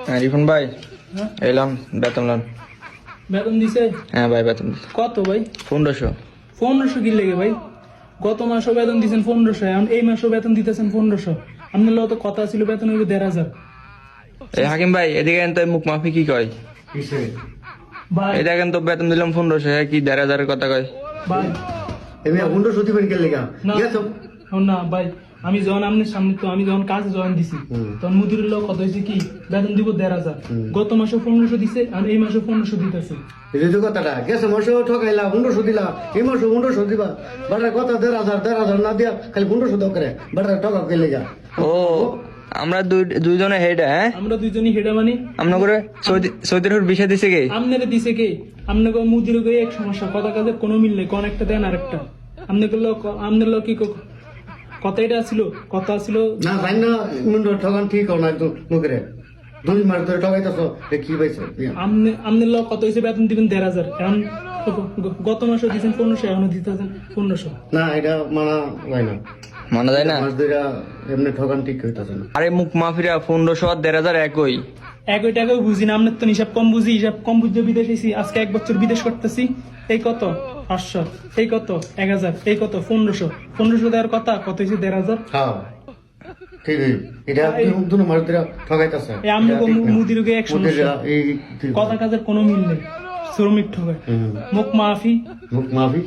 হ্যাঁ রিফন ভাই, এলাম বেতন লান। বেতন দিছে? হ্যাঁ ভাই বেতন দিছে। কত ভাই? 1500। 1500 কি লেগে ভাই? গত মাসও বেতন দিচ্ছেন 1500, এখন এই মাসও বেতন দিতেছেন 1500। আপনার লোক তো কথা ছিল বেতন হইবে 1500। এই হাকিম ভাই এদিকে তো মুখ মাফি কি কয়? ভাই এই দেখেন তো বেতন দিলাম 1500, কি 1500 কথা কয়? ভাই এমনি 1500 দিবেন কে লেগা? না গেছো না ভাই, আমি যখন আপনার সামনে তো আমি যখন কাজে জয়েন দিছি তখন মুদিরের লোক কত হয়েছে কি বেতন দিব 1500। গত মাসে 1500 দিছে আর এই মাসে 1500 দিতেছে। এই যে কথাটা গেছে মাসে ঠকাইলা 1500 দিলা, এই মাসে 1500 দিবা, বাটার কথা 1500 না দিয়া খালি 1500 দাও করে বাটার টাকা কে লেগা? ও আমরা দুইজনে হেড। হ্যাঁ আমরা দুইজনই হেডা মানি। আমরা করে সৌদির হুর বিষয় দিছে কে? আপনারা দিছে কে? আপনাকে মুদির গিয়ে এক সমস্যা, কথা কাজে কোনো মিল নেই, কোন একটা দেন আরেকটা। আপনাদের লোক কি কথা এটা ছিল, কথা ছিল না জানি না মুন্ড ঠকান ঠিক হও না একদম লোকেরে 2 মাস ধরে ঠকাইতাছো কি পাইছো? আপনার লোক কত হয়েছে বেতন দিবেন 1500, এখন গত মাসে দিচ্ছেন 1500, এখনো দিতেছেন 1500। না এটা মানা যায় না, মানা যায় না। মাস ধরে এমনি ঠকান ঠিক হইতাছে না। আরে মুখ মাফিরা 1500 আর 1500 একই। একই টাকাও বুঝি না, আপনার তো হিসাব কম বুঝি, হিসাব কম বুঝতে বিদেশ এসেছি, আজকে 1 বছর বিদেশ করতেছি। এই কত 500, এই কত 1000, এই কত 1500 দেওয়ার কথা, কত হয়েছে 1500। হ্যাঁ ঠিকই, এটা 2 মাস ধরে ঠকাইতাছে। এই আপনাকে মুদির গিয়ে এক সমস্যা, এই কথা কাজের কোনো মিল নেই, শ্রমিক ঠকায়। মুখ মাফি। মুখ মাফি।